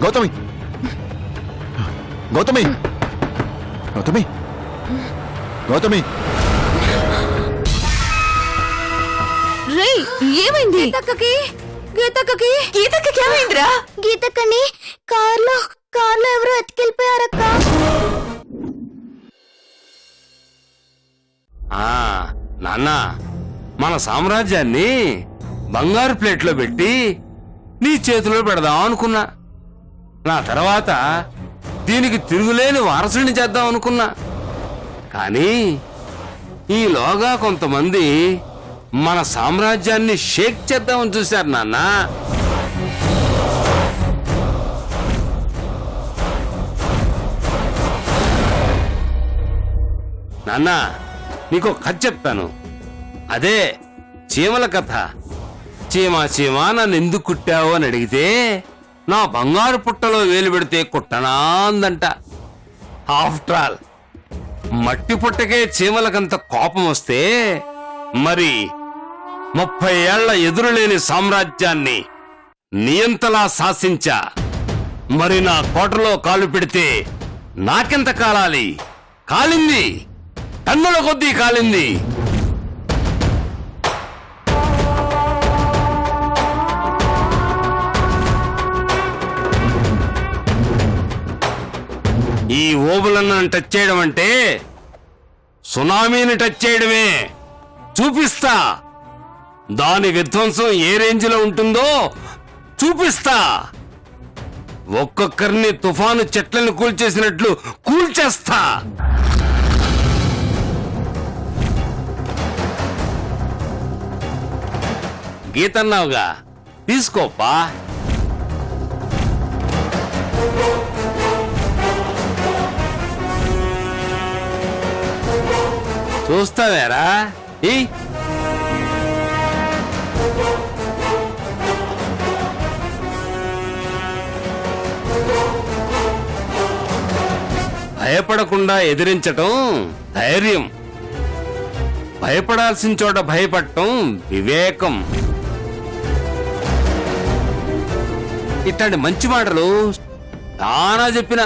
గౌతమి గౌతమి గౌతమి గౌతమి రే ఏమైంది? గీతక్కకి ఏమైందిరా? గీతక్కని కార్లో ఎవరో ఎత్తుకెళ్ళిపోయారక్క. నాన్న మన సామ్రాజ్యాన్ని బంగారు ప్లేట్లో పెట్టి నీ చేతిలో పెడదాం అనుకున్నా. నా తర్వాత దీనికి తిరుగులేని వారసుని చేద్దాం అనుకున్నా. కానీ ఈలోగా కొంతమంది మన సామ్రాజ్యాన్ని షేక్ చేద్దామని చూశారు నాన్న. నాన్న నీకు కథ చెప్తాను. అదే చీమల కథ. చీమా నన్ను ఎందుకు కుట్టావు అని అడిగితే నా బంగారు పుట్టలో వేలు పెడితే కుట్టనా అందంట. ఆఫ్టర్ ఆల్ మట్టి పుట్టకే చీమలకంత కోపం వస్తే మరి 30 ఏళ్ల ఎదురులేని సామ్రాజ్యాన్ని నియంతలా శాసించా. మరి నా కోటలో కాలు పెడితే నాకెంత కాలాలి? కాలింది, టన్నుల కొద్దీ కాలింది. ఈ ఓబులను టచ్ చేయడం అంటే సునామీని టచ్ చేయడమే. చూపిస్తా దాని విధ్వంసం ఏ రేంజ్లో ఉంటుందో చూపిస్తా. ఒక్కొక్కరిని తుఫాను చెట్లను కూల్చేసినట్లు కూల్చేస్తా. గీతన్నావుగా, తీసుకోపా. చూస్తావేరా? భయపడకుండా ఎదిరించటం ధైర్యం, భయపడాల్సిన చోట భయపడటం వివేకం. ఇట్లాంటి మంచి మాటలు చాలా చెప్పిన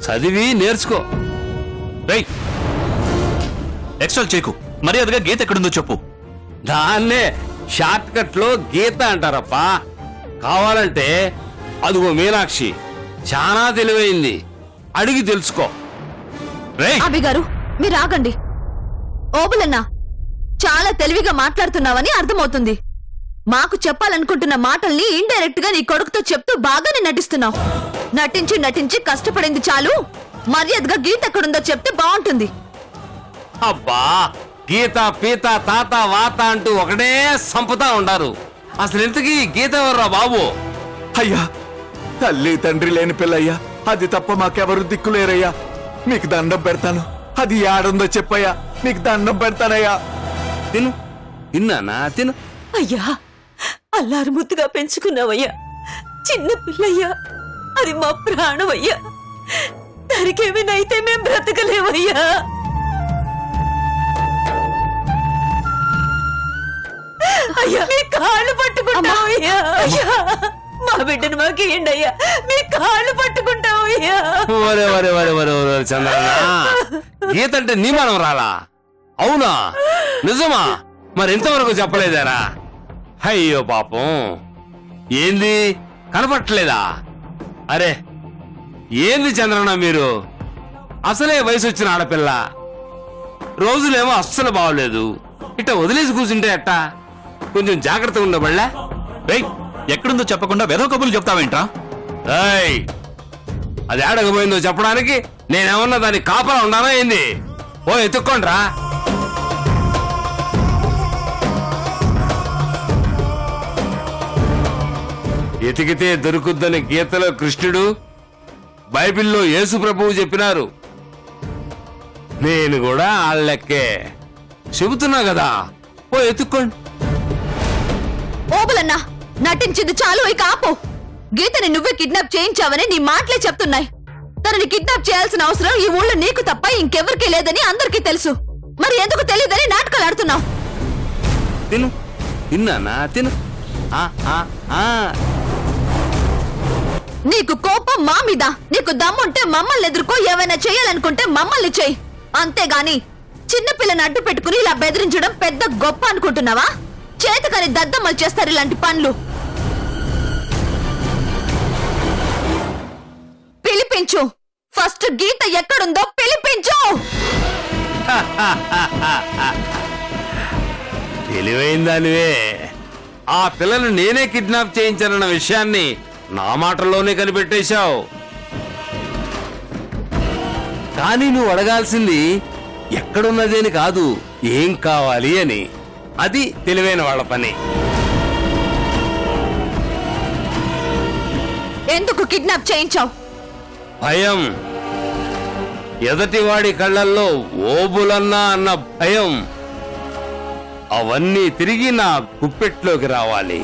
చదివి నేర్చుకో. ఎక్స్ట్రా చేయకు. మర్యాదగా గీత ఎక్కడుందో చెప్పు. దాన్నే షార్ట్ కట్ లో గీత అంటారప్పా. కావాలంటే అదిగో మీనాక్షి చాలా తెలివైంది, అడిగి తెలుసుకో. అభి గారు మీరు ఆగండి. ఓబులన్నా చాలా తెలివిగా మాట్లాడుతున్నావని అర్థమవుతుంది. మాకు చెప్పాలనుకుంటున్న మాటల్ని ఇండైరెక్ట్ గా నీ కొడుకుతో చెప్తూ బాగానే నటిస్తున్నావు. నటించి కష్టపడింది చాలు. మర్యాదగా గీత ఎక్కడుందో చెప్తే బాగుంటుంది. అబ్బా, గీత పీత తాత వాత అంటూ ఒకటే సంపుతా ఉండారు. అసలు ఇంతకీ గీత ఎవర్రా బాబు? అయ్యా, తల్లి తండ్రి లేని పిల్లయ్యా. అది తప్ప మాకెవరు దిక్కులేరయ్యా. మీకు దండం పెడతాను. అది ఏడుందో చెప్పయ్యా, మీకు దండం పెడతానయ్యా. తిను, తిన్నానా? తిను. అయ్యా, అల్లారు ముద్దుగా పెంచుకున్నావయ్యా. చిన్న పిల్లయ్యా, అది మా ప్రాణమయ్యా. దానికేమైనా మేం బ్రతకలేవయ్యా. అయ్యా, మీ కాళ్ళు పట్టుకుంటావయ్యా. అయ్యా, మా బిడ్డను మాకు ఏంటయ్యా, మీ కాళ్ళు పట్టుకుంటావయ్యా. చంద్రన్న, గీత అంటే నీ మనం రాలా? అవునా? నిజమా? మరి ఇంతవరకు చెప్పలేదారా? అయ్యో పాపం, ఏంది కనపట్టలేదా? అరే ఏంది చంద్రన్న మీరు? అసలే వయసు వచ్చిన ఆడపిల్ల, రోజులేమో అస్సలు బాగోలేదు. ఇట్ట వదిలేసి కూర్చుంటే అట్టా? కొంచెం జాగ్రత్తగా ఉండబళ్ళా. ఎక్కడుందో చెప్పకుండా వెధవ కబుర్లు చెప్తావేంట్రా? అది ఆడకపోయిందో చెప్పడానికి నేనేమన్నా దాన్ని కాపలా ఉండానా ఏంది? ఓ ఎత్తుక్కోండ్రా. ఎతికితే దొరుకుద్దని గీతలో కృష్ణుడు, బైబిల్లో యేసు ప్రభువు చెప్పినారు. నేను కూడా ఆళ్ళెక్కే చెబుతున్నా కదా, ఓ ఎత్తుక్కోండి. ఓబులన్నా, నటించింది చాలు, ఇక ఆపు. గీతని నువ్వే కిడ్నాప్ చేయించావని నీ మాటలే చెప్తున్నాయి. తనని కిడ్నాప్ చేయాల్సిన అవసరం ఈ ఊళ్ళో నీకు తప్ప ఇంకెవరికీ లేదని అందరికీ తెలుసు. మరి ఎందుకు తెలియదని నాటకాలు ఆడుతున్నావు? తిను, తిన్నానా? తిను. నీకు కోపం మా మీద. నీకు దమ్ముంటే మమ్మల్ని ఎదుర్కో, ఏమైనా చేయాలనుకుంటే మమ్మల్ని చెయ్యి. అంతేగాని చిన్నపిల్లని అడ్డు పెట్టుకుని ఇలా బెదిరించడం పెద్ద గొప్ప అనుకుంటున్నావా? చేతకాని దద్దమ్మలు చేస్తారు ఇలాంటి పనులు. పిలిపించు. ఫస్ట్ గీత ఎక్కడుందో పిలిపించు. తెలివైందానివే. ఆ పిల్లను నేనే కిడ్నాప్ చేయించానన్న విషయాన్ని నా మాటల్లోనే కనిపెట్టేశావు. కానీ నువ్వు అడగాల్సింది ఎక్కడున్నది అని కాదు, ఏం కావాలి అని. అది తెలివైన వాళ్ళ పని. ఎందుకు కిడ్నాప్ చేయించావు? భయం. ఎదటివాడి కళ్ళల్లో ఓబులన్నా అన్న భయం. అవన్నీ తిరిగి నా గుప్పెట్లోకి రావాలి.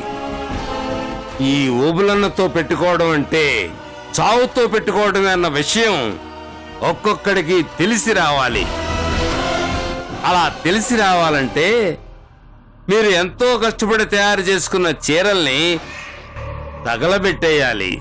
ఈ ఓబులన్నతో పెట్టుకోవడం అంటే చావుతో పెట్టుకోవడమే అన్న విషయం ఒక్కొక్కడికి తెలిసి రావాలి. అలా తెలిసి రావాలంటే మీరు ఎంతో కష్టపడి తయారు చేసుకున్న చీరల్ని తగలబెట్టేయాలి.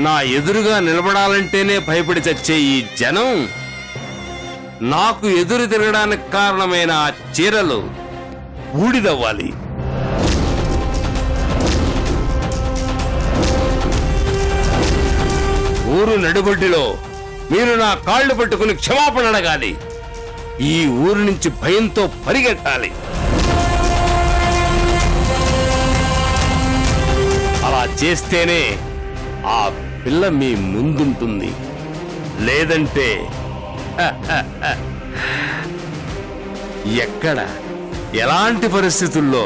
నా ఎదురుగా నిలబడాలంటేనే భయపడి చచ్చే ఈ జనం నాకు ఎదురు తిరగడానికి కారణమైన ఆ చీరలు బూడిదవ్వాలి. ఊరు నడుబొడ్డిలో మీరు నా కాళ్ళు పట్టుకుని క్షమాపణ అడగాలి. ఈ ఊరు నుంచి భయంతో పరిగెట్టాలి. అలా చేస్తేనే ఆ పిల్ల మీ ముందుంటుంది. లేదంటే ఎక్కడ, ఎలాంటి పరిస్థితుల్లో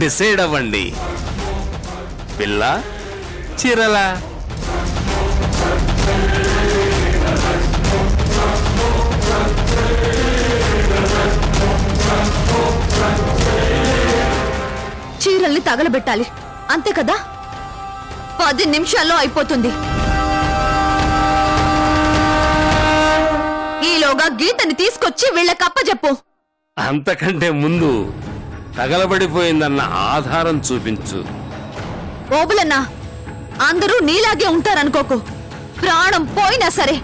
డిసైడ్ అవ్వండి. పిల్ల, చీరలా? చీరల్ని తగలబెట్టాలి, అంతే కదా? 10 నిమిషాల్లో అయిపోతుంది. ఈలోగా గీతని తీసుకొచ్చి వీళ్ళకి అప్పచెప్పు. అంతకంటే ముందు తగలబడిపోయిందన్న ఆధారం చూపించు. ఓబులన్నా, అందరూ నీలాగే ఉంటారనుకోకు. ప్రాణం పోయినా సరే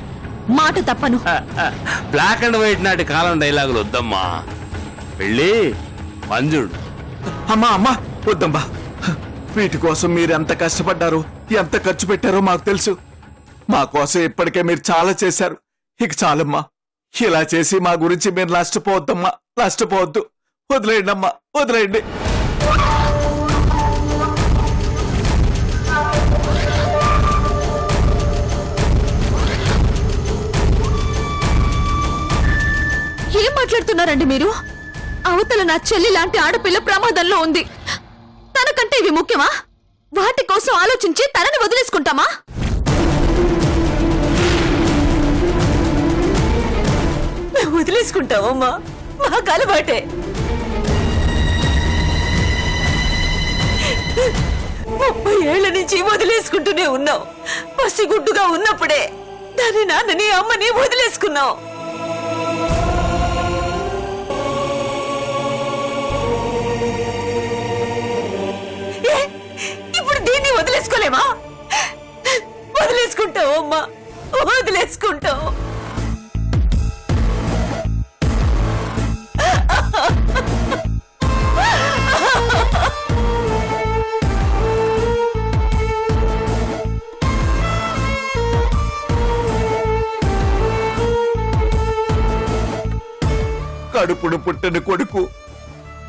మాట తప్పను. బ్లాక్ అండ్ వైట్ నాటి కాలం డైలాగులు వద్దమ్మా. వెళ్ళి మంజుడు. అమ్మా అమ్మా వద్దమ్మా. వీటి కోసం మీరు ఎంత కష్టపడ్డారు, ఎంత ఖర్చు పెట్టారో మాకు తెలుసు. మా కోసం ఇప్పటికే మీరు చాలా చేశారు. ఇక చాలమ్మా. ఇలా చేసి మా గురించి మీరు నష్టపోవద్దమ్మా, నష్టపోవద్దు. వదిలేయండి అమ్మా, వదిలేయండి. ఏం మాట్లాడుతున్నారండి మీరు? అవతల నా చెల్లి లాంటి ఆడపిల్ల ప్రమాదంలో ఉంది. తనకంటే ఇవి ముఖ్యమా? వాటి కోసం ఆలోచించి తనని వదిలేసుకుంటామా? వదిలేసుకుంటావమ్మా, మాకు అలవాటే. 30 ఏళ్ల నుంచి వదిలేసుకుంటూనే ఉన్నావు. పసిగుడ్డుగా ఉన్నప్పుడే దాని నాన్నని అమ్మని వదిలేసుకున్నావు. ఇప్పుడు దీన్ని వదిలేసుకోలేమా? వదిలేసుకుంటావు అమ్మా, వదిలేసుకుంటావు. కడుపును పుట్టిన కొడుకు,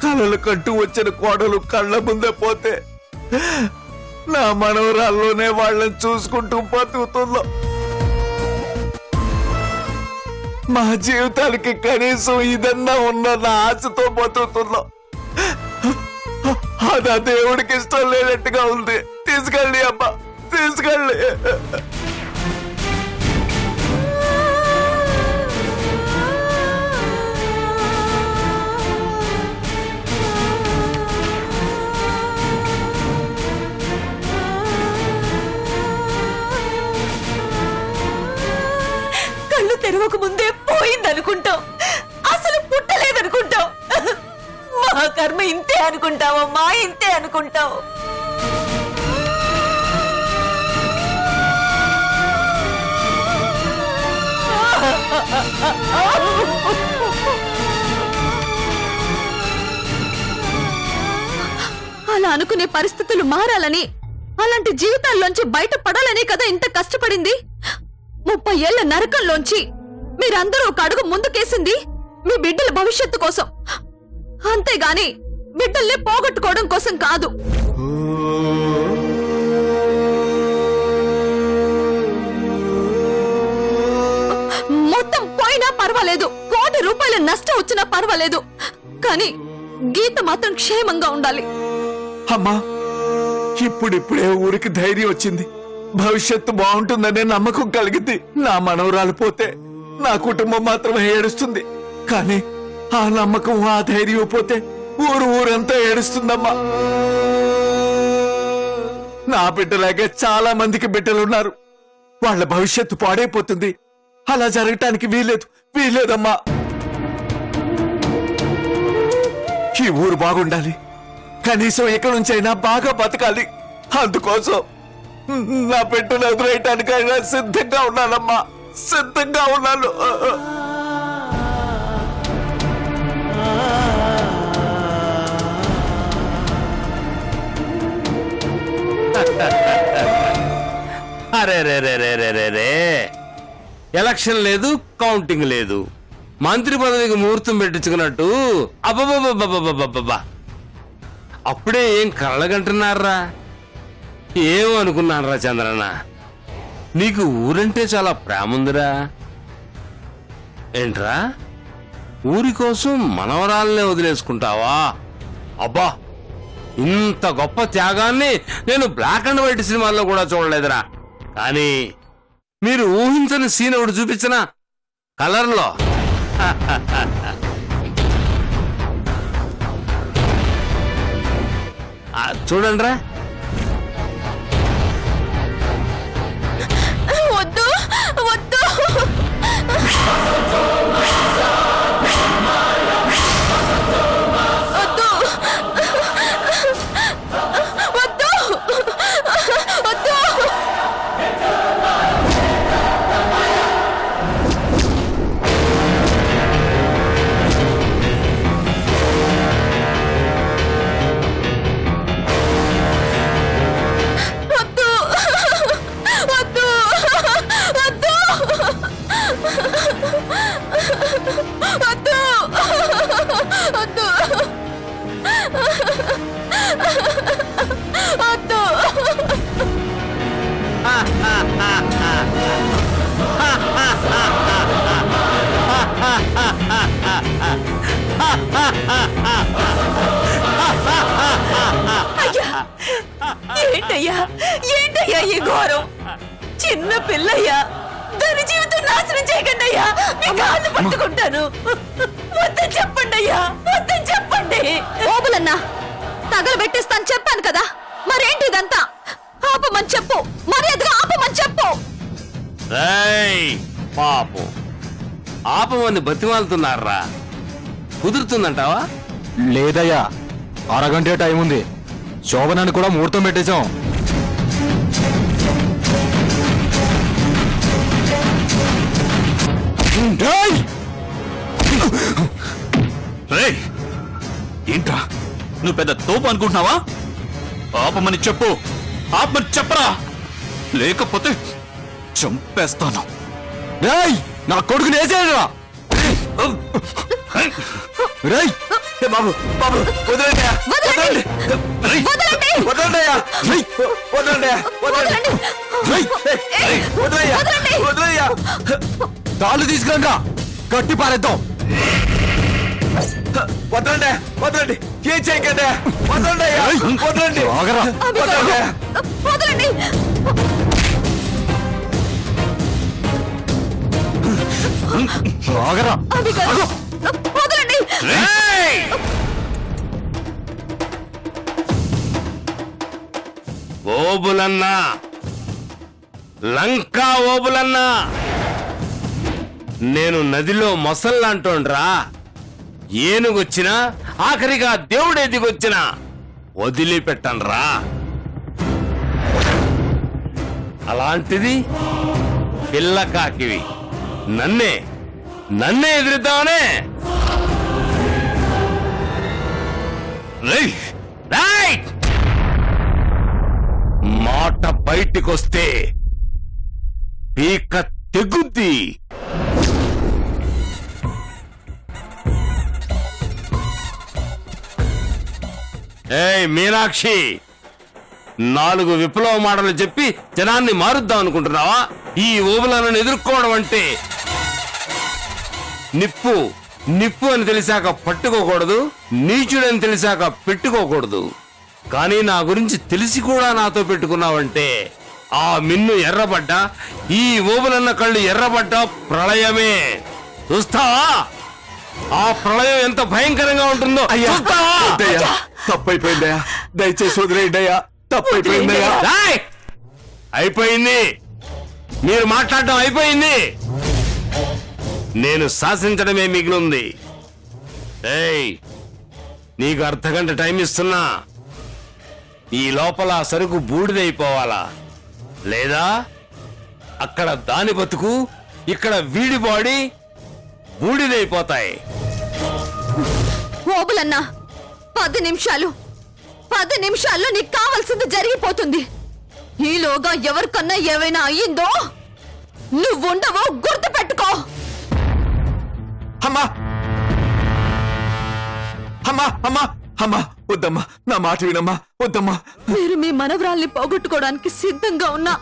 కలలు కంటూ వచ్చిన కోడలు కళ్ళ ముందే పోతే నా మనవరాల్లోనే వాళ్ళని చూసుకుంటూ బతుకుతుందో. మా జీవితాలకి కనీసం ఇదన్నా ఉన్నన్న ఆశతో బతుకుతుందో. అది ఆ దేవుడికి ఇష్టం లేనట్టుగా ఉంది. తీసుకెళ్ళి అబ్బా, తీసుకెళ్ళి. కళ్ళు తెరవక ముందే పోయిందనుకుంటాం, అసలు పుట్టలేదనుకుంటాం. మా కర్మ ఇంతే అనుకుంటావమ్మా, ఇంతే అనుకుంటావు. అలా అనుకునే పరిస్థితులు మారాలని, అలాంటి జీవితాల్లోంచి బయటపడాలని కదా ఇంత కష్టపడింది. 30 ఏళ్ల నరకంలోంచి మీరందరూ ఒక అడుగు ముందుకేసింది మీ బిడ్డల భవిష్యత్తు కోసం, అంతేగాని బిడ్డల్ని పోగొట్టుకోవడం కోసం కాదు. మొత్తం పోయినా పర్వాలేదు, కోటి రూపాయల నష్టం వచ్చినా పర్వాలేదు, కానీ గీత మాత్రం క్షేమంగా ఉండాలి. అమ్మా, ఇప్పుడిప్పుడే ఊరికి ధైర్యం వచ్చింది. భవిష్యత్తు బాగుంటుందనే నమ్మకం కలిగింది. నా మనవరాలు పోతే నా కుటుంబం మాత్రమే ఏడుస్తుంది, కానీ ఆ నమ్మకం, ఆ ధైర్యం పోతే ఊరంతా ఏడుస్తుందమ్మా. నా బిడ్డలాగే చాలా మందికి బిడ్డలున్నారు. వాళ్ళ భవిష్యత్తు పాడైపోతుంది. అలా జరగటానికి వీలేదమ్మా. ఈ ఊరు బాగుండాలి, కనీసం ఇక్కడి నుంచైనా బాగా బతకాలి. అందుకోసం నా బిడ్డను ఎదురేయటానికైనా సిద్ధంగా ఉన్నానమ్మా, సిద్ధంగా ఉన్నాను. అరే రే రే రే రే రే రే, ఎలక్షన్ లేదు, కౌంటింగ్ లేదు, మంత్రి పదవికి ముహూర్తం పెట్టించుకున్నట్టు అబ్బబ్బబ్బబ్బబ్బబ్బబ్బా, అప్పుడే ఏం కళ్ళగంటున్నారా? ఏమనుకున్నానరా చంద్రన్న, నీకు ఊరంటే చాలా ప్రేమ ఉందిరా. ఏంట్రా, ఊరి కోసం మనవరాలనే వదిలేసుకుంటావా? అబ్బా, ఇంత గొప్ప త్యాగాన్ని నేను బ్లాక్ అండ్ వైట్ సినిమాల్లో కూడా చూడలేదురా. కానీ మీరు ఊహించని సీన్ ఒకటి చూపించిన కలర్లో. చూడండిరా. వద్దు వద్దు, ఏంటయ్యా ఈ ఘోరం? చిన్న పిల్లయ్యా, దాని జీవితం నాశనం చేయకండి అయ్యా, మీ కాళ్ళు పట్టుకుంటాను. వద్దని చెప్పండి అయ్యా, వద్దని చెప్పండి. ఓబులన్నా, తగలబెట్టేస్తాను చెప్పాను కదా, మరేంటి ఇదంతా? ఆపమని చెప్పు, మర్యాదగా ఆపమని చెప్పు. పాపం, ఆపమని బతిమాలుతున్నారా? కుదురుతుందంటావా? లేదయ్యా, అరగంటే టైం ఉంది. శోభనాన్ని కూడా ముహూర్తం పెట్టేశాం. ఏంట్రా, నువ్వు పెద్ద తోపు అనుకుంటున్నావా? ఆపమని చెప్పు, ఆపమని చెప్పరా, లేకపోతే చంపేస్తాను. నా కొడుకుని వేసేయరా. బాబు బాబు, వదలండి. వదలండి. వదలండయ్యా వదలండి వదలండి వదలయ్యా వదలయ్యా తాళ్ళు తీసుకురంగా కట్టి పారేద్దాం. వదలండి వదలండి ఏం చేయకండి వదలండి వదలండి ఆగరా. వదలండి. ఆగరా. అభి గారు వదలండి. ఓబులన్నా, లంకా ఓబులన్నా, నేను నదిలో మొసల్లాంటోండ్రా. ఏనుగొచ్చినా ఆఖరిగా దేవుడే దిగొచ్చినా వదిలిపెట్టన్రా. అలాంటిది పిల్ల కాకివి నన్నే ఎదురుద్దామనే. రైట్ మాట బయటికొస్తే పీక తెగుద్ది. ఏయ్ మీనాక్షి, 4 విప్లవ మాటలు చెప్పి జనాన్ని మారుద్దాం అనుకుంటున్నావా? ఈ ఓబులను ఎదుర్కోవడం అంటే నిప్పు అని తెలిసాక పట్టుకోకూడదు, నీచుడని తెలిసాక పెట్టుకోకూడదు. కానీ నా గురించి తెలిసి కూడా నాతో పెట్టుకున్నావంటే ఆ మిన్ను ఎర్రబడ్డా, ఈ ఓబులన్న కళ్ళు ఎర్రబడ్డా ప్రళయమే. చూస్తావా ఆ ప్రళయం ఎంత భయంకరంగా ఉంటుందో? చూస్తావా? తప్పైపోయిందయ్యా, దయచేసి వదిలేయండియ్యా, తప్పైపోయిందయ్యా. అయిపోయింది, మీరు మాట్లాడటం అయిపోయింది, నేను శాసించడమే మిగిలింది. ఏయ్, నీకు అర్ధగంట టైం ఇస్తున్నా. ఈ లోపల సరుకు బూడిదైపోవాలా, లేదా అక్కడ దాని బతుకు, ఇక్కడ వీడి బాడీ బూడిదైపోతాయి. ఓబులన్నా 10 నిమిషాల్లో నీకు కావాల్సింది జరిగిపోతుంది. ఈలోగా ఎవరికన్నా ఏమైనా అయ్యిందో నువ్వుండవో గుర్తు పెట్టుకో. అమ్మా అమ్మా అమ్మా అమ్మా వద్దమ్మా, నా మాట వినమ్మా, వద్దమ్మా. మీరు మీ మనవరాల్ని పోగొట్టుకోవడానికి సిద్ధంగా ఉన్నా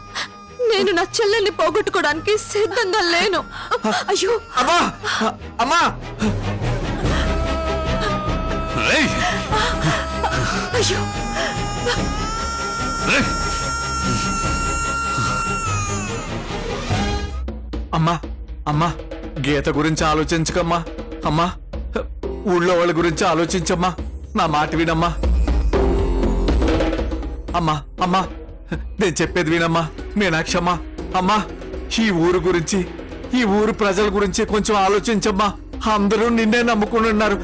నేను నా చెల్లెల్ని పోగొట్టుకోవడానికి సిద్ధంగా లేను. అయ్యో అమ్మా అమ్మా అయ్యో అమ్మా అమ్మా గీత గురించి ఆలోచించకమ్మా. అమ్మా ఊళ్ళో వాళ్ళ గురించి ఆలోచించమ్మా, నా మాట వినమ్మా. అమ్మా అమ్మా నేను చెప్పేది వినమ్మా మీనాక్షమ్మా. అమ్మా ఈ ఊరు గురించి, ఈ ఊరు ప్రజల గురించి కొంచెం ఆలోచించమ్మా. అందరూ నిన్నే నమ్ముకుని ఉన్నారు.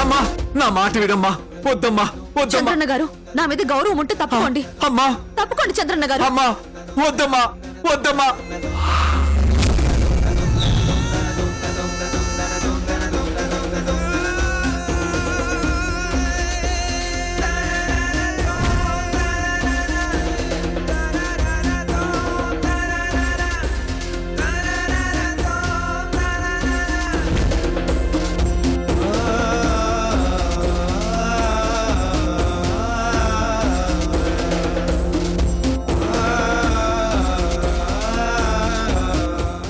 అమ్మా నా మాట వినమ్మా, వద్దమ్మా వద్దమ్మా. చంద్రన్న గారు, నా మీద గౌరవం ఉంటే తప్పుకోండి. అమ్మా తప్పుకోండి చంద్రన్న గారు. అమ్మా వద్దమ్మా వద్దమ్మా.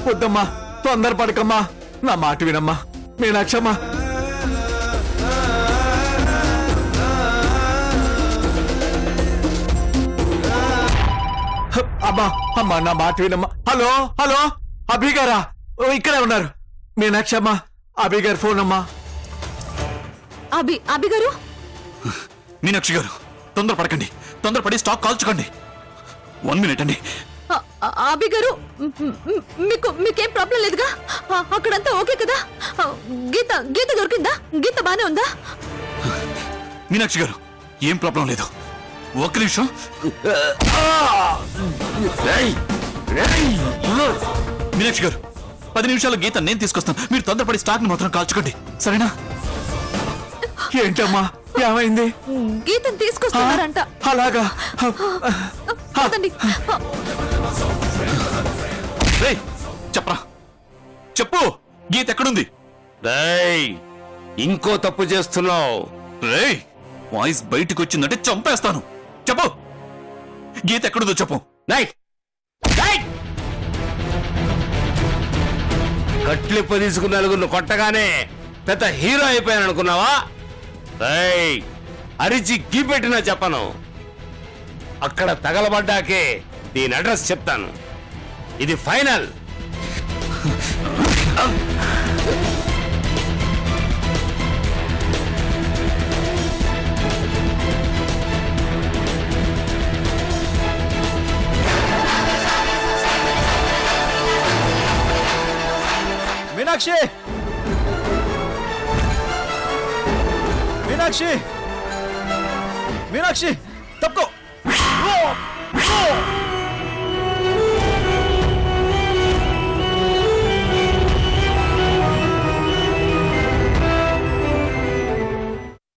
వద్దమ్మా, తొందరపడకమ్మా, నా మాట వినమ్మా మీనాక్షమ్మా. అమ్మా అమ్మా నా మాట వినమ్మా. హలో హలో అభి గారా? ఇక్కడే ఉన్నారు. మీనాక్షమ్మా, అభి గారి ఫోన్ అమ్మా. అభి గారు, మీనాక్షి గారు, తొందరపడకండి, తొందరపడి స్టాక్ కాల్చుకోండి. 1 మినిట్ అండి. అభి గారు, మీకేం ప్రాబ్లం లేదుగా? అక్కడంతా ఓకే కదా? గీత దొరికిందా? గీత బానే ఉందా? మీనాక్షి గారు, ఏం ప్రాబ్లం లేదు. ఒక్క నిమిషం. మీనాక్షి గారు 10 నిమిషాలు గీత నేను తీసుకొస్తాను. మీరు తొందరపడి స్టాక్ ని మాత్రం కాల్చుకోండి, సరేనా? ఏంటమ్మా ఏమైంది? గీతను తీసుకొస్తున్నారంట. అలాగా? పదండి. రేయ్, చెప్పరా, చెప్పు, గీత ఎక్కడుంది? రేయ్, ఇంకో తప్పు చేస్తున్నావు. రేయ్, వాయిస్ బయటకు వచ్చిందంటే చంపేస్తాను. చెప్పు, గీత ఎక్కడుందో చెప్పు. కట్లిప్ప తీసుకున్న నలుగురిని కొట్టగానే పెద్ద హీరో అయిపోయాను అనుకున్నావా? రేయ్, అరిచి గీపెట్టినా చెప్పను. అక్కడ తగలబడ్డాకే దీని అడ్రస్ చెప్తాను. ఇది ఫైనల్. మీనాక్షి, మీనాక్షి, మీనాక్షి, తప్పుకో.